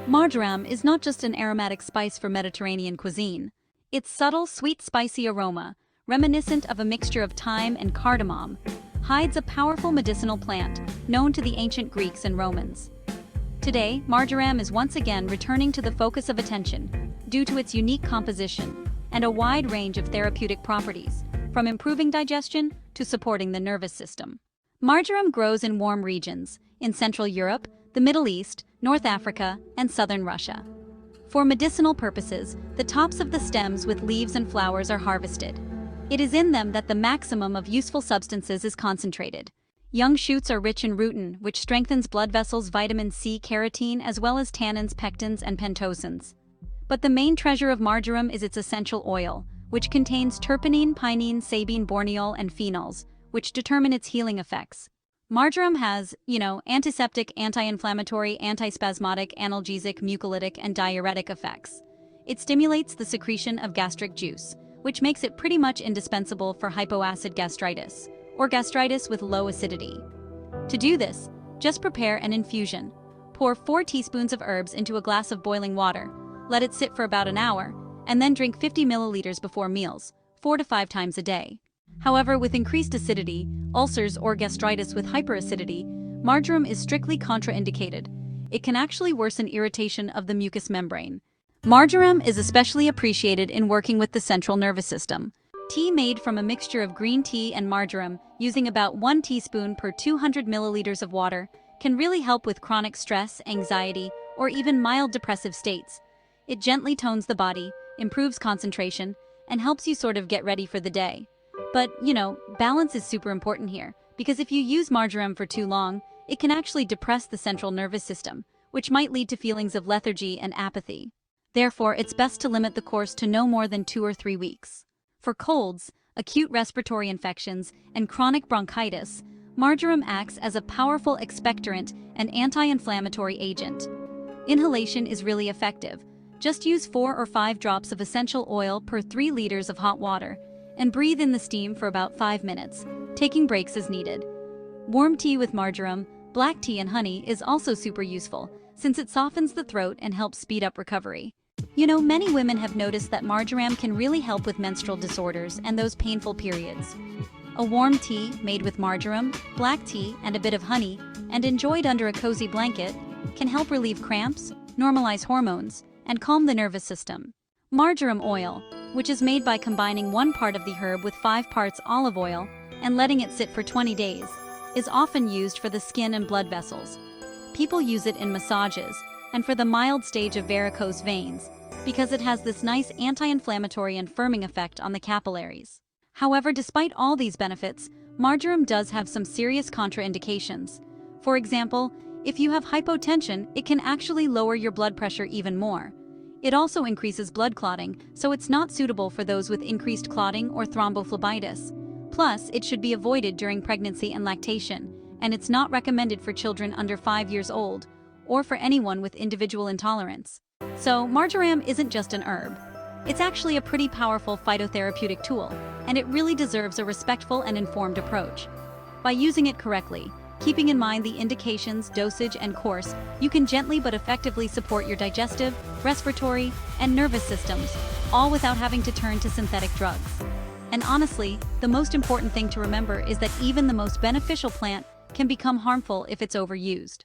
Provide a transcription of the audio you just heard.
Marjoram is not just an aromatic spice for Mediterranean cuisine. Its subtle, sweet, spicy aroma, reminiscent of a mixture of thyme and cardamom, hides a powerful medicinal plant known to the ancient Greeks and Romans. Today, marjoram is once again returning to the focus of attention due to its unique composition and a wide range of therapeutic properties, from improving digestion to supporting the nervous system. Marjoram grows in warm regions in Central Europe, the Middle East, North Africa, and southern Russia. For medicinal purposes, the tops of the stems with leaves and flowers are harvested. It is in them that the maximum of useful substances is concentrated. Young shoots are rich in rutin, which strengthens blood vessels, vitamin C, carotene, as well as tannins, pectins, and pentosans. But the main treasure of marjoram is its essential oil, which contains terpinene, pinene, sabine, borneol, and phenols, which determine its healing effects. Marjoram has, antiseptic, anti-inflammatory, antispasmodic, analgesic, mucolytic, and diuretic effects. It stimulates the secretion of gastric juice, which makes it pretty much indispensable for hypoacid gastritis, or gastritis with low acidity. To do this, just prepare an infusion. Pour 4 teaspoons of herbs into a glass of boiling water, let it sit for about an hour, and then drink 50 milliliters before meals, 4 to 5 times a day. However, with increased acidity, ulcers, or gastritis with hyperacidity, marjoram is strictly contraindicated. It can actually worsen irritation of the mucous membrane. Marjoram is especially appreciated in working with the central nervous system. Tea made from a mixture of green tea and marjoram, using about 1 teaspoon per 200 milliliters of water, can really help with chronic stress, anxiety, or even mild depressive states. It gently tones the body, improves concentration, and helps you sort of get ready for the day. But, balance is super important here, because if you use marjoram for too long, it can actually depress the central nervous system, which might lead to feelings of lethargy and apathy. Therefore, it's best to limit the course to no more than 2 or 3 weeks. For colds, acute respiratory infections, and chronic bronchitis, marjoram acts as a powerful expectorant and anti-inflammatory agent. Inhalation is really effective. Just use 4 or 5 drops of essential oil per 3 liters of hot water, and breathe in the steam for about 5 minutes, taking breaks as needed. Warm tea with marjoram, black tea, and honey is also super useful, since it softens the throat and helps speed up recovery. Many women have noticed that marjoram can really help with menstrual disorders and those painful periods. A warm tea made with marjoram, black tea, and a bit of honey, and enjoyed under a cozy blanket, can help relieve cramps, normalize hormones, and calm the nervous system. Marjoram oil, which is made by combining 1 part of the herb with 5 parts olive oil and letting it sit for 20 days, is often used for the skin and blood vessels. People use it in massages and for the mild stage of varicose veins because it has this nice anti-inflammatory and firming effect on the capillaries. However, despite all these benefits, marjoram does have some serious contraindications. For example, if you have hypotension, it can actually lower your blood pressure even more. It also increases blood clotting, so it's not suitable for those with increased clotting or thrombophlebitis. Plus, it should be avoided during pregnancy and lactation, and it's not recommended for children under 5 years old, or for anyone with individual intolerance. So, marjoram isn't just an herb. It's actually a pretty powerful phytotherapeutic tool, and it really deserves a respectful and informed approach. By using it correctly, keeping in mind the indications, dosage, and course, you can gently but effectively support your digestive, respiratory, and nervous systems, all without having to turn to synthetic drugs. And honestly, the most important thing to remember is that even the most beneficial plant can become harmful if it's overused.